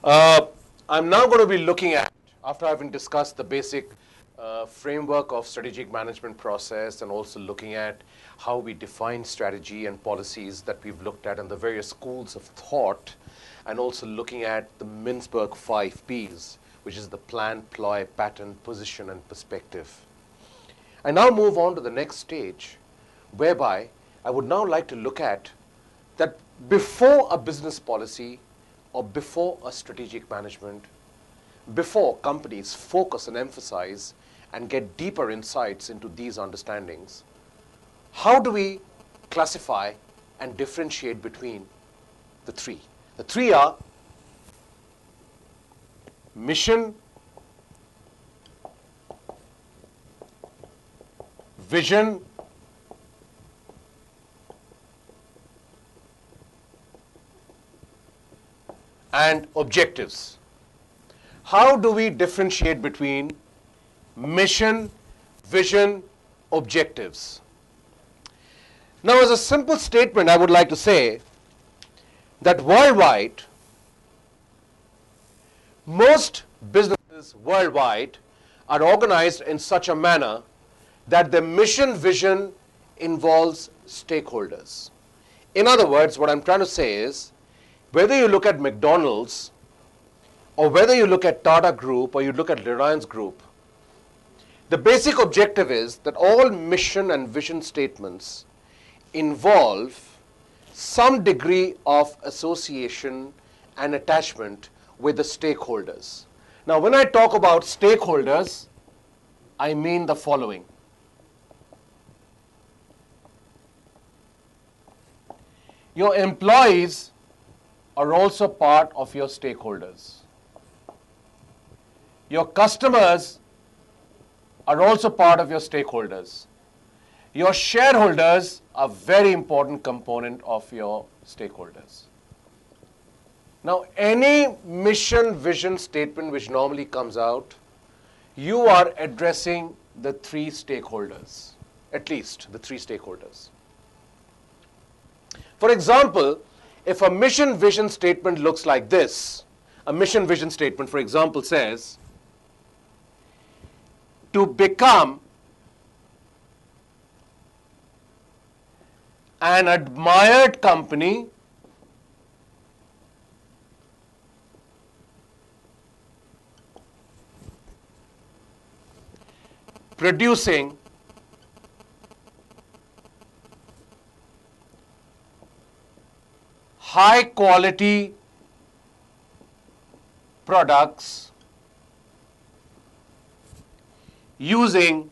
I'm now going to be looking at, after having discussed the basic framework of strategic management process and also looking at how we define strategy and policies that we've looked at and the various schools of thought, and also looking at the Mintzberg 5 Ps, which is the plan, ploy, pattern, position, and perspective. I now move on to the next stage, whereby I would now like to look at that before a business policy or before a strategic management, before companies focus and emphasize and get deeper insights into these understandings, how do we classify and differentiate between the three? The three are mission, vision, and objectives. How do we differentiate between mission, vision, objectives? Now, as a simple statement, I would like to say that worldwide, most businesses worldwide are organized in such a manner that the mission vision involves stakeholders. In other words, what I'm trying to say is, whether you look at McDonald's or whether you look at Tata Group or you look at Reliance Group, the basic objective is that all mission and vision statements involve some degree of association and attachment with the stakeholders. Now, when I talk about stakeholders, I mean the following. Your employees are also part of your stakeholders. Your customers are also part of your stakeholders. Your shareholders are a very important component of your stakeholders. Now, any mission vision statement which normally comes out, you are addressing the three stakeholders, at least the three stakeholders. For example, if a mission vision statement looks like this, a mission vision statement, for example, says, to become an admired company producing high quality products using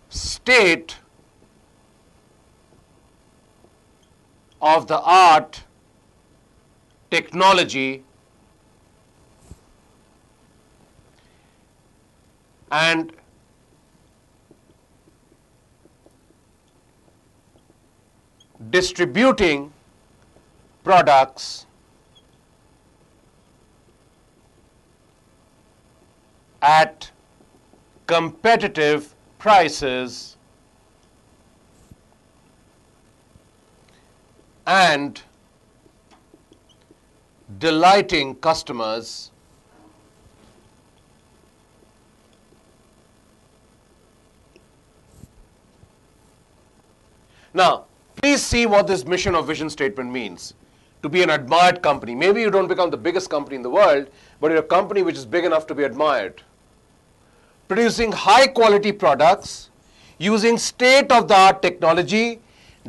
state of the art technology and distributing products at competitive prices and delighting customers Now, please see what this mission or vision statement means. To be an admired company. Maybe you don't become the biggest company in the world, but you're a company which is big enough to be admired. Producing high quality products, using state-of-the-art technology,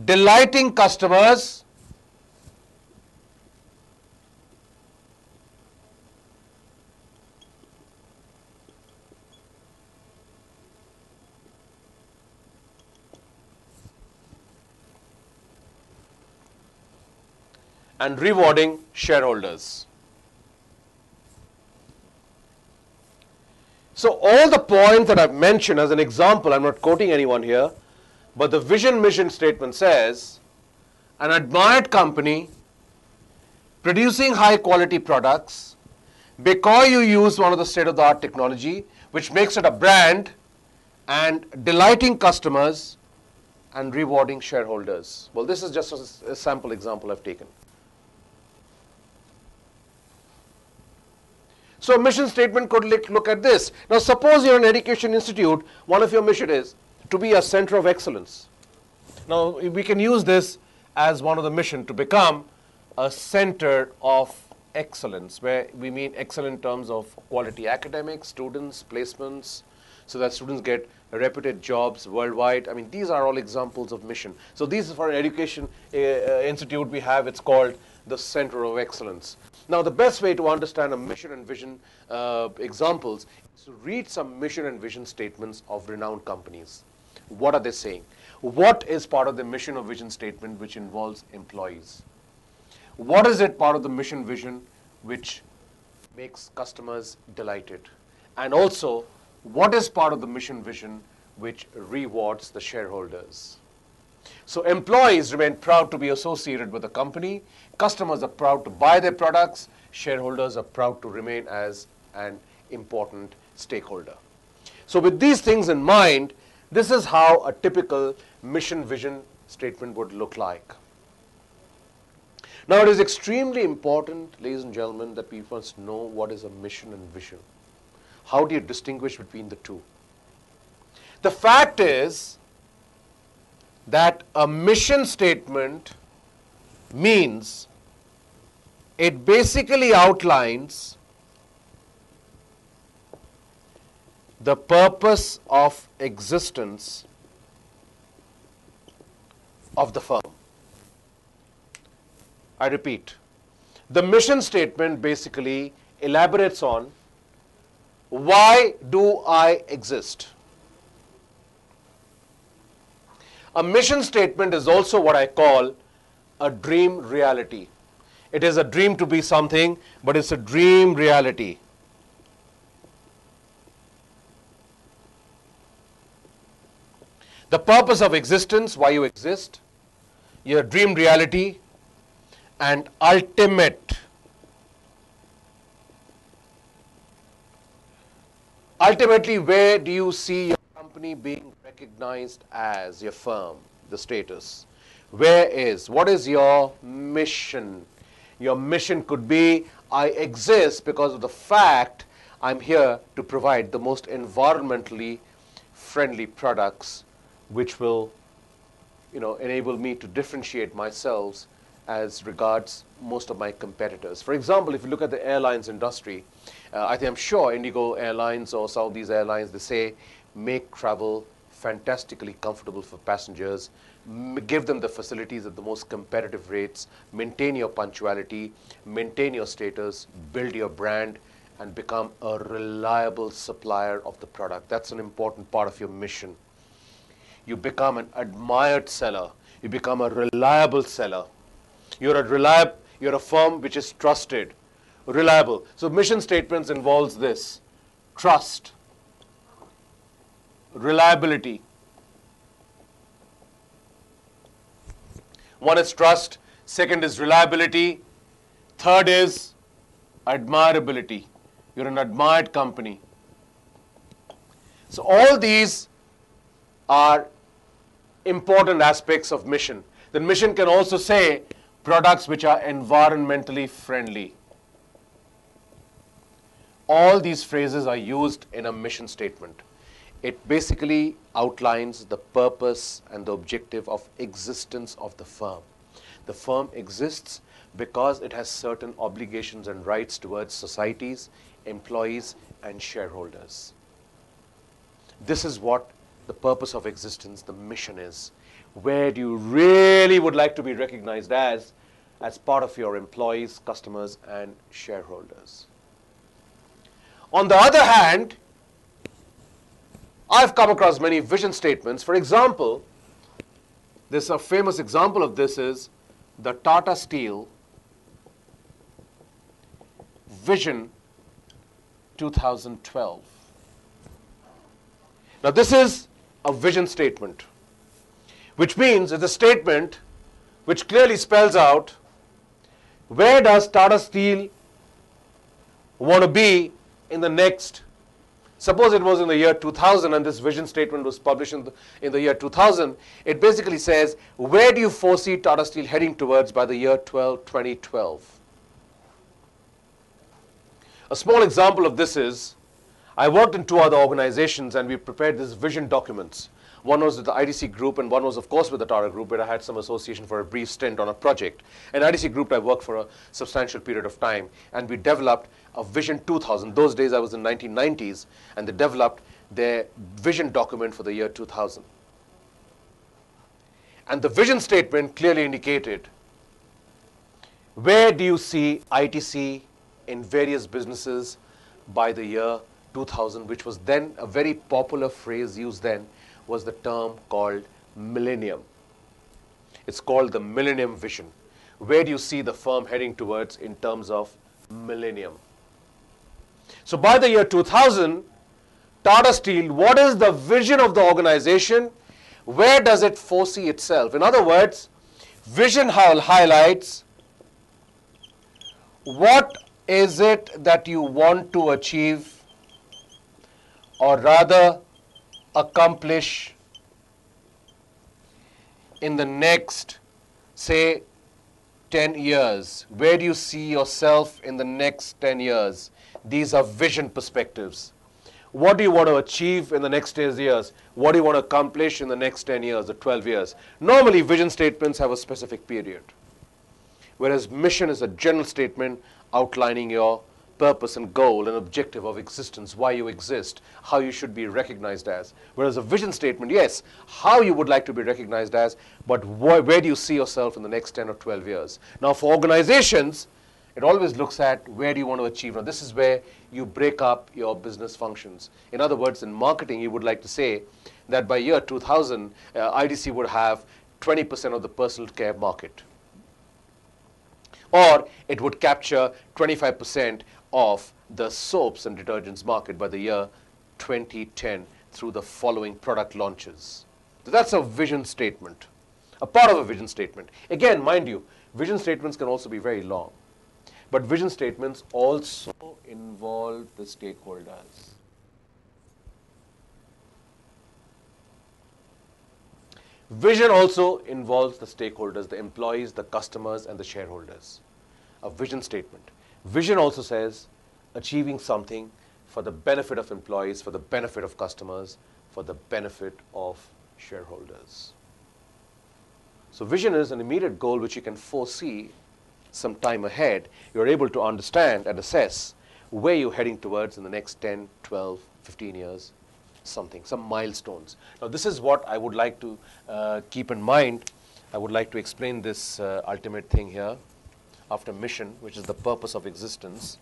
delighting customers, and rewarding shareholders. So all the points that I've mentioned as an example, I'm not quoting anyone here, but the vision mission statement says, an admired company producing high quality products because you use one of the state-of-the-art technology, which makes it a brand, and delighting customers and rewarding shareholders. Well, this is just a sample example I've taken. So a mission statement could look at this. Now suppose you're an education institute, one of your mission is to be a center of excellence. Now we can use this as one of the mission to become a center of excellence, where we mean excellent in terms of quality academics, students, placements, so that students get reputed jobs worldwide. I mean, these are all examples of mission. So these for an education institute we have, it's called the center of excellence. Now the best way to understand a mission and vision examples is to read some mission and vision statements of renowned companies. What are they saying? What is part of the mission or vision statement which involves employees? What is it part of the mission vision which makes customers delighted? And also, what is part of the mission vision which rewards the shareholders? So employees remain proud to be associated with the company, customers are proud to buy their products, shareholders are proud to remain as an important stakeholder. So with these things in mind, this is how a typical mission vision statement would look like. Now it is extremely important, ladies and gentlemen, that we first know what is a mission and vision. How do you distinguish between the two? The fact is that a mission statement means it basically outlines the purpose of existence of the firm. I repeat, the mission statement basically elaborates on why do I exist. A mission statement is also what I call a dream reality. It is a dream to be something, but it's a dream reality. The purpose of existence, why you exist, your dream reality, and ultimately, where do you see your company being recognized as, your firm, the status? What is your mission? Your mission could be, I exist because of the fact I'm here to provide the most environmentally friendly products which will, enable me to differentiate myself as regards most of my competitors. For example, if you look at the airlines industry, I'm sure Indigo Airlines or some of these airlines, they say, make travel fantastically comfortable for passengers, give them the facilities at the most competitive rates, maintain your punctuality, maintain your status, build your brand, and become a reliable supplier of the product. That's an important part of your mission. You become an admired seller. You become a reliable seller. You're a firm which is trusted, reliable. So mission statements involves this: trust, reliability. One is trust, second is reliability, third is admirability. You're an admired company. So all these are important aspects of mission. Then mission can also say products which are environmentally friendly. All these phrases are used in a mission statement. It basically outlines the purpose and the objective of existence of the firm. The firm exists because it has certain obligations and rights towards societies, employees, and shareholders. This is what the purpose of existence, the mission is. Where do you really would like to be recognized as part of your employees, customers, and shareholders? On the other hand, I've come across many vision statements. For example, this a famous example of this is the Tata Steel Vision 2012. Now this is a vision statement, which means it's a statement which clearly spells out where does Tata Steel want to be in the next. Suppose it was in the year 2000 and this vision statement was published in the year 2000. It basically says, where do you foresee Tata Steel heading towards by the year 2012? A small example of this is, I worked in 2 other organizations and we prepared these vision documents. One was with the IDC group and one was of course with the Tata group, where I had some association for a brief stint on a project. In IDC group I worked for a substantial period of time and we developed a Vision 2000. Those days I was in 1990s and they developed their vision document for the year 2000. And the vision statement clearly indicated, where do you see ITC in various businesses by the year 2000, which was then a very popular phrase used then, was the term called millennium. It's called the millennium vision. Where do you see the firm heading towards in terms of millennium? So by the year 2000, Tata Steel, what is the vision of the organization? Where does it foresee itself? In other words, vision highlights what is it that you want to achieve, or rather accomplish in the next, say, 10 years. Where do you see yourself in the next 10 years? These are vision perspectives. What do you want to achieve in the next 10 years? What do you want to accomplish in the next 10 years or 12 years? Normally, vision statements have a specific period, whereas mission is a general statement outlining your purpose and goal and objective of existence, why you exist, how you should be recognized as. Whereas a vision statement, yes, how you would like to be recognized as, but where do you see yourself in the next 10 or 12 years? Now, for organizations, it always looks at where do you want to achieve. Now, this is where you break up your business functions. In other words, in marketing, you would like to say that by year 2000, IDC would have 20% of the personal care market, or it would capture 25% of the soaps and detergents market by the year 2010 through the following product launches. So that's a vision statement, a part of a vision statement. Again, mind you, vision statements can also be very long, but vision statements also involve the stakeholders. Vision also involves the stakeholders, the employees, the customers, and the shareholders. A vision statement. Vision also says achieving something for the benefit of employees, for the benefit of customers, for the benefit of shareholders. So vision is an immediate goal which you can foresee some time ahead. You're able to understand and assess where you're heading towards in the next 10, 12, 15 years, something, some milestones. Now, this is what I would like to keep in mind. I would like to explain this ultimate thing here after mission, which is the purpose of existence.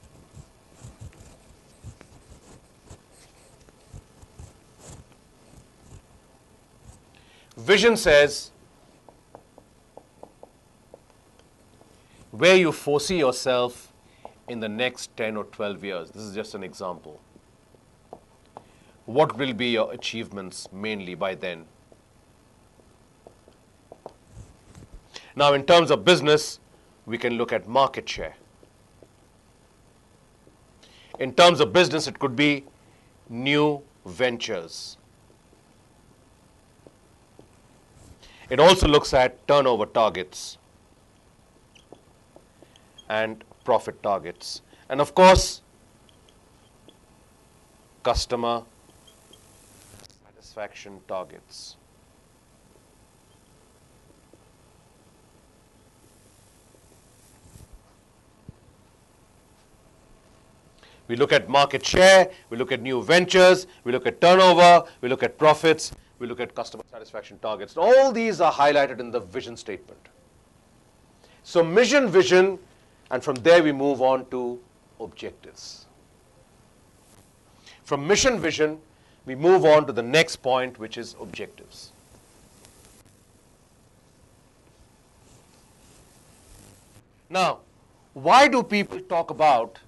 Vision says where you foresee yourself in the next 10 or 12 years. This is just an example. What will be your achievements mainly by then? Now, in terms of business, we can look at market share. In terms of business, it could be new ventures. It also looks at turnover targets and profit targets. And of course, customer satisfaction targets. We look at market share, we look at new ventures, we look at turnover, we look at profits, we look at customer satisfaction targets. All these are highlighted in the vision statement. So mission, vision, and from there we move on to objectives. From mission, vision, we move on to the next point, which is objectives. Now, why do people talk about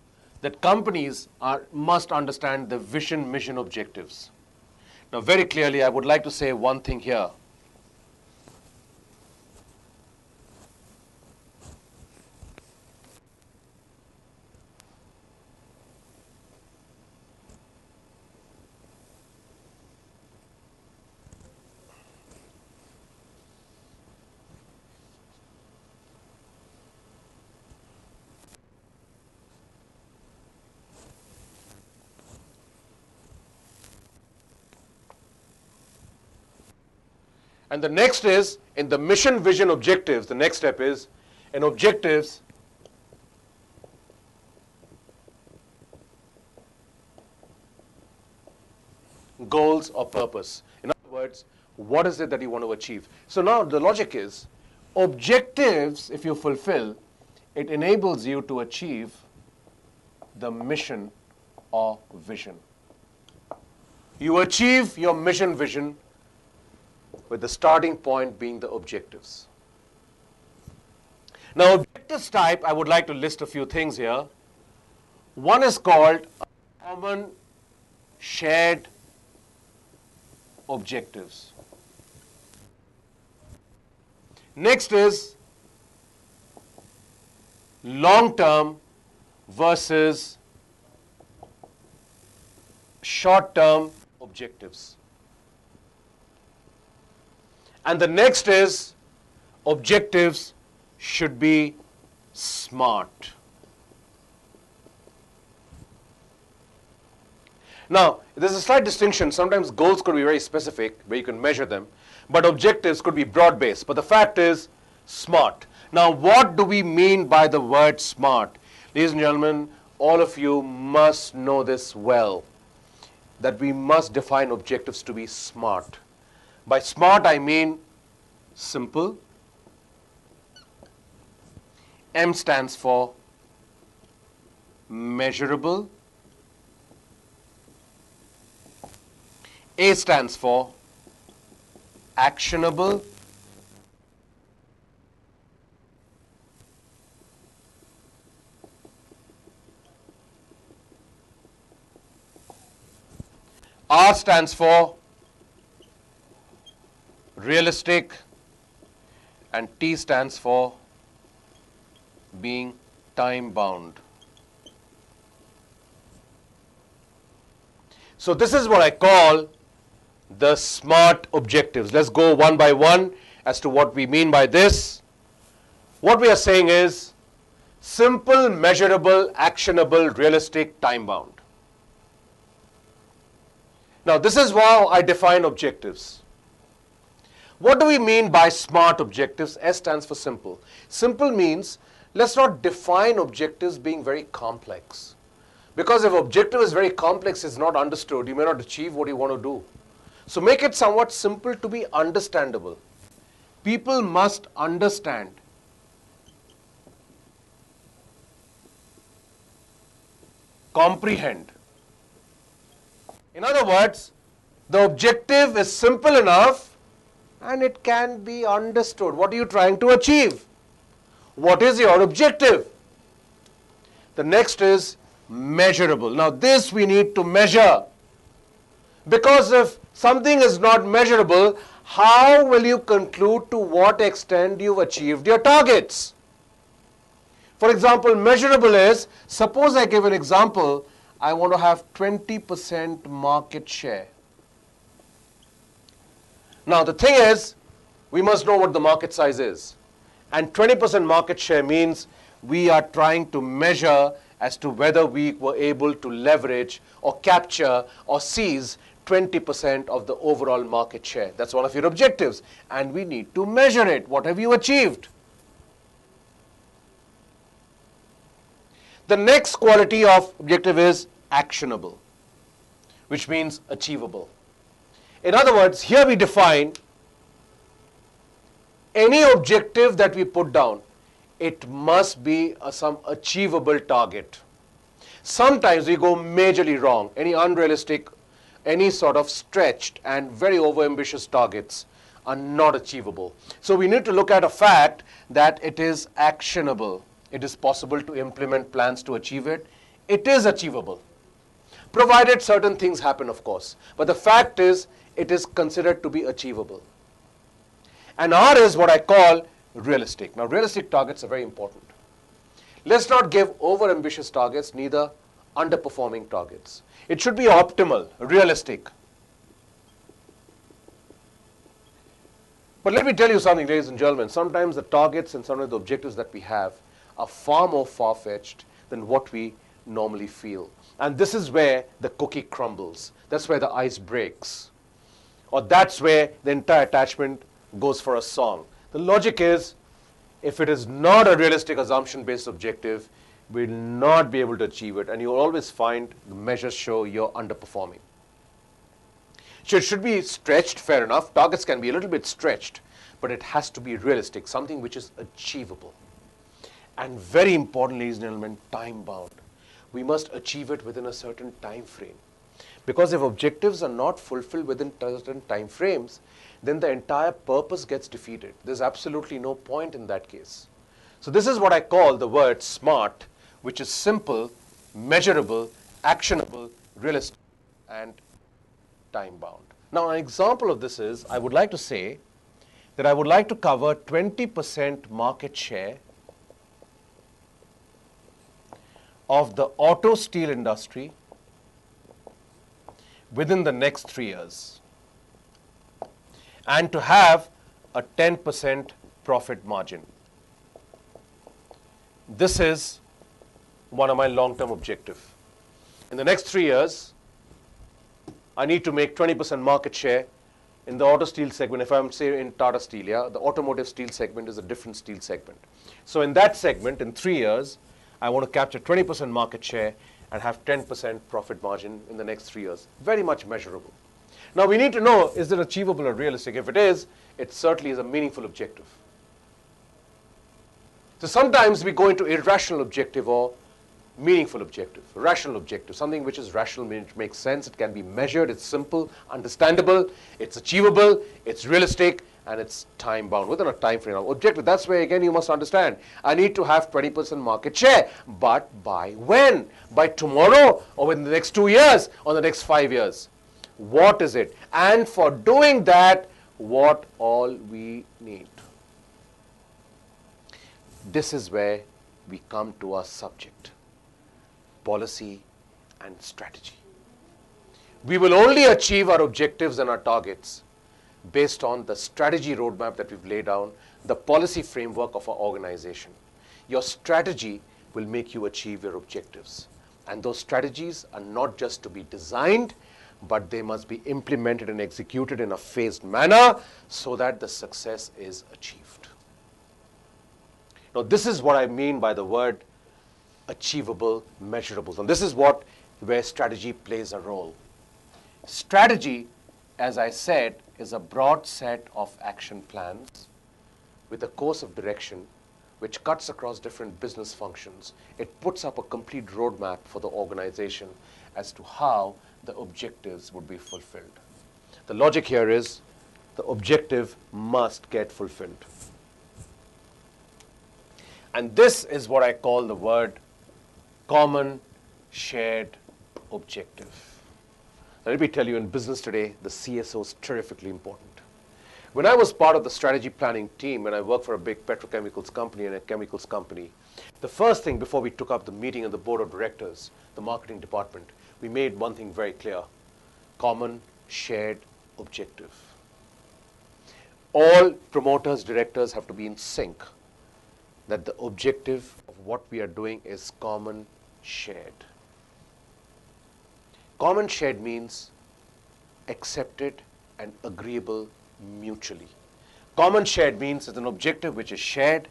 that companies must understand the vision, mission, objectives? Now, very clearly, I would like to say one thing here. And the next is, in the mission, vision, objectives, the next step is, in objectives, goals or purpose. In other words, what is it that you want to achieve? So now the logic is, objectives, if you fulfill, it enables you to achieve the mission or vision. You achieve your mission vision with the starting point being the objectives. Now, objectives type, I would like to list a few things here. One is called common shared objectives. Next is long-term versus short-term objectives. And the next is objectives should be smart. Now, there's a slight distinction. Sometimes goals could be very specific, where you can measure them, but objectives could be broad-based. But the fact is, smart. Now, what do we mean by the word smart? Ladies and gentlemen, all of you must know this well, that we must define objectives to be smart. By smart, I mean simple. M stands for measurable. A stands for actionable. R stands for realistic, and T stands for being time bound. So this is what I call the SMART objectives. Let's go one by one as to what we mean by this. What we are saying is simple, measurable, actionable, realistic, time bound. Now this is how I define objectives. What do we mean by SMART objectives? S stands for simple. Simple means let's not define objectives being very complex. Because if objective is very complex, it's not understood, you may not achieve what you want to do. So make it somewhat simple to be understandable. People must understand. Comprehend. In other words, the objective is simple enough and it can be understood. What are you trying to achieve? What is your objective? The next is measurable. Now this we need to measure. Because if something is not measurable, how will you conclude to what extent you've achieved your targets? For example, measurable is, suppose I give an example, I want to have 20% market share. Now the thing is, we must know what the market size is. And 20% market share means we are trying to measure as to whether we were able to leverage or capture or seize 20% of the overall market share. That's one of your objectives. And we need to measure it. What have you achieved? The next quality of objective is actionable, which means achievable. In other words, here we define any objective that we put down, it must be some achievable target. Sometimes we go majorly wrong. Any unrealistic, any sort of stretched and very overambitious targets are not achievable. So we need to look at a fact that it is actionable. It is possible to implement plans to achieve it. It is achievable, provided certain things happen, of course. But the fact is, it is considered to be achievable. And R is what I call realistic. Now, realistic targets are very important. Let's not give over-ambitious targets, neither underperforming targets. It should be optimal, realistic. But let me tell you something, ladies and gentlemen. Sometimes the targets and some of the objectives that we have are far more far-fetched than what we normally feel. And this is where the cookie crumbles. That's where the ice breaks. Or that's where the entire attachment goes for a song. The logic is, if it is not a realistic assumption-based objective, we'll not be able to achieve it, and you'll always find the measures show you're underperforming. So it should be stretched, fair enough. Targets can be a little bit stretched, but it has to be realistic, something which is achievable. And very importantly, ladies and gentlemen, time-bound. We must achieve it within a certain time frame. Because if objectives are not fulfilled within certain time frames, then the entire purpose gets defeated. There's absolutely no point in that case. So this is what I call the word SMART, which is simple, measurable, actionable, realistic, and time-bound. Now, an example of this is, I would like to say that I would like to cover 20% market share of the auto steel industry within the next 3 years, and to have a 10% profit margin. This is one of my long-term objectives. In the next 3 years, I need to make 20% market share in the auto steel segment. If I'm say in Tata Steel, yeah, the automotive steel segment is a different steel segment. So in that segment, in 3 years, I want to capture 20% market share and have 10% profit margin in the next 3 years. Very much measurable. Now we need to know, is it achievable or realistic? If it is, it certainly is a meaningful objective. So sometimes we go into irrational objective or meaningful objective, rational objective, something which is rational, which makes sense, it can be measured, it's simple, understandable, it's achievable, it's realistic, and it's time bound, within a time frame. Now, objective, that's where again you must understand, I need to have 20% market share, but by when? By tomorrow, or within the next 2 years, or the next 5 years? What is it? And for doing that, what all we need? This is where we come to our subject, policy and strategy. We will only achieve our objectives and our targets based on the strategy roadmap that we've laid down, the policy framework of our organization. Your strategy will make you achieve your objectives. And those strategies are not just to be designed, but they must be implemented and executed in a phased manner so that the success is achieved. Now, this is what I mean by the word achievable, measurable. And this is where strategy plays a role. Strategy, as I said, is a broad set of action plans with a course of direction which cuts across different business functions. It puts up a complete roadmap for the organization as to how the objectives would be fulfilled. The logic here is the objective must get fulfilled. And this is what I call the word common shared objective. Now, let me tell you, in business today, the CSO is terrifically important. When I was part of the strategy planning team, when I worked for a big petrochemicals company and a chemicals company, the first thing before we took up the meeting of the board of directors, the marketing department, we made one thing very clear: common shared objective. All promoters, directors have to be in sync that the objective of what we are doing is common shared. Common shared means accepted and agreeable mutually. Common shared means it's an objective which is shared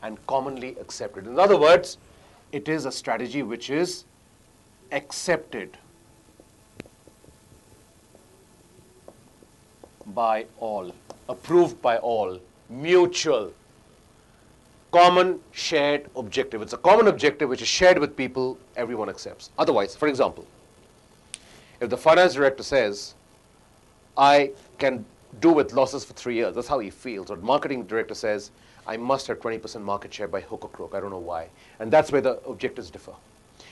and commonly accepted. In other words, it is a strategy which is accepted by all, approved by all, mutual. Common shared objective. It's a common objective which is shared with people, everyone accepts. Otherwise, for example, if the finance director says, I can do with losses for 3 years, that's how he feels. Or the marketing director says, I must have 20% market share by hook or crook, I don't know why. And that's where the objectives differ.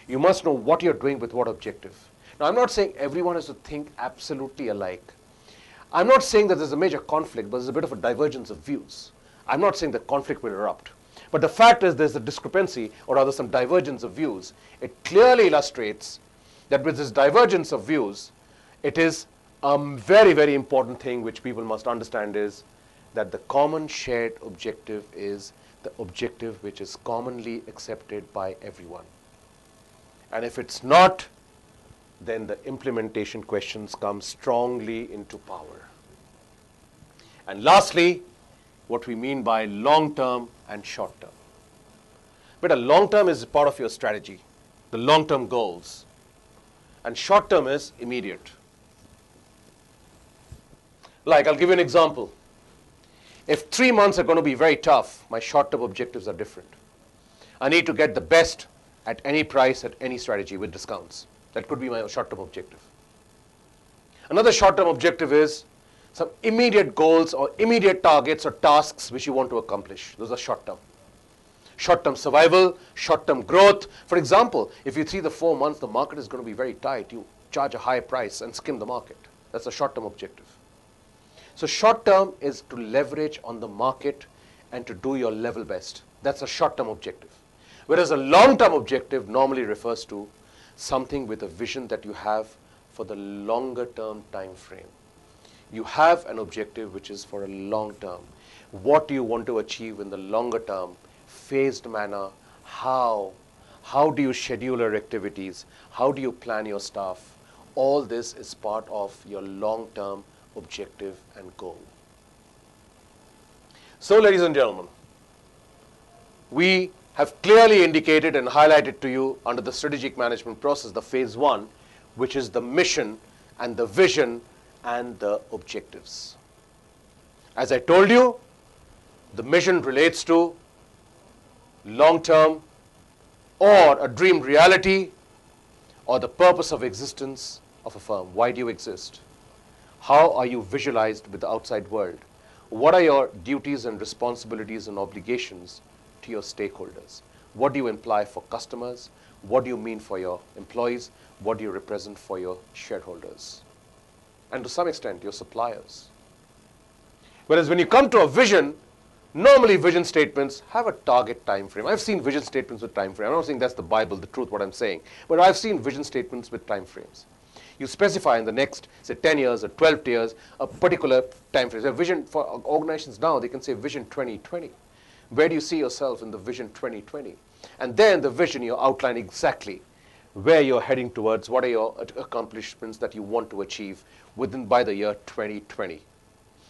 You must know what you're doing with what objective. Now, I'm not saying everyone has to think absolutely alike. I'm not saying that there's a major conflict, but there's a bit of a divergence of views. I'm not saying that conflict will erupt. But the fact is there's a discrepancy, or rather some divergence of views. It clearly illustrates that with this divergence of views, it is a very, very important thing which people must understand is that the common shared objective is the objective which is commonly accepted by everyone. And if it's not, then the implementation questions come strongly into power. And lastly, what we mean by long-term and short-term. But a long-term is part of your strategy, the long-term goals. And short-term is immediate. Like, I'll give you an example. If 3 months are going to be very tough, my short-term objectives are different. I need to get the best at any price, at any strategy with discounts. That could be my short-term objective. Another short-term objective is some immediate goals or immediate targets or tasks which you want to accomplish. Those are short-term. Short-term survival, short-term growth. For example, if you see the 4 months the market is going to be very tight, you charge a high price and skim the market. That's a short-term objective. So short-term is to leverage on the market and to do your level best. That's a short-term objective. Whereas a long-term objective normally refers to something with a vision that you have for the longer-term time frame. You have an objective which is for a long term. What do you want to achieve in the longer term? Phased manner. How do you schedule your activities? How do you plan your staff? All this is part of your long-term objective and goal. So, ladies and gentlemen, we have clearly indicated and highlighted to you under the strategic management process the phase 1, which is the mission and the vision and the objectives. As I told you, the mission relates to long-term or a dream reality or the purpose of existence of a firm. Why do you exist? How are you visualized with the outside world? What are your duties and responsibilities and obligations to your stakeholders? What do you imply for customers? What do you mean for your employees? What do you represent for your shareholders? And to some extent, your suppliers. Whereas when you come to a vision, normally vision statements have a target time frame. I've seen vision statements with time frame. I'm not saying that's the Bible, the truth, what I'm saying. But I've seen vision statements with time frames. You specify in the next, say, 10 years or 12 years, a particular time frame. So vision for organizations now, they can say Vision 2020. Where do you see yourself in the Vision 2020? And then the vision, you outline exactly where you're heading towards, what are your accomplishments that you want to achieve by the year 2020.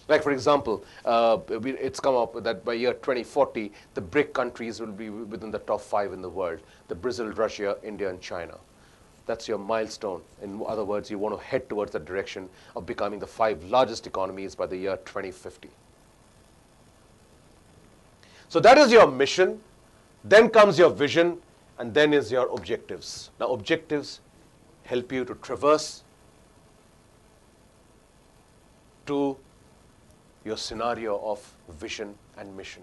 Like, for example, it's come up that by year 2040, the BRIC countries will be within the top 5 in the world. The Brazil, Russia, India, and China. That's your milestone. In other words, you want to head towards the direction of becoming the 5 largest economies by the year 2050. So that is your mission. Then comes your vision, and then is your objectives. Now, objectives help you to traverse to your scenario of vision and mission.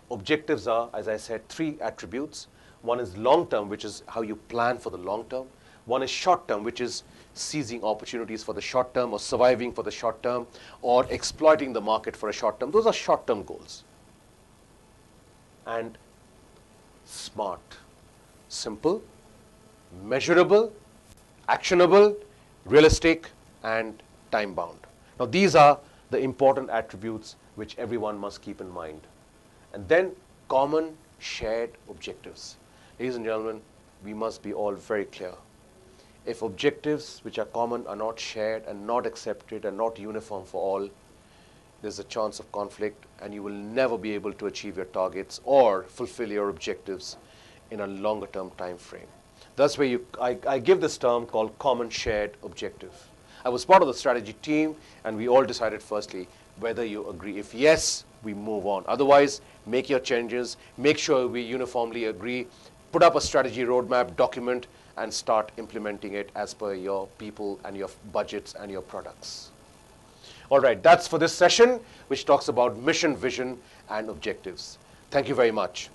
Objectives are, as I said, 3 attributes. One is long-term, which is how you plan for the long term. One is short-term, which is seizing opportunities for the short term or surviving for the short term or exploiting the market for a short term. Those are short-term goals. And SMART. Simple, measurable, actionable, realistic, and time-bound. Now, these are the important attributes which everyone must keep in mind. And then common shared objectives. Ladies and gentlemen, we must be all very clear. If objectives which are common are not shared and not accepted and not uniform for all, there's a chance of conflict and you will never be able to achieve your targets or fulfill your objectives in a longer term time frame. That's where I give this term called common shared objective. I was part of the strategy team and we all decided firstly whether you agree. If yes, we move on. Otherwise, make your changes, make sure we uniformly agree, put up a strategy roadmap document and start implementing it as per your people and your budgets and your products. All right, that's for this session, which talks about mission, vision, and objectives. Thank you very much.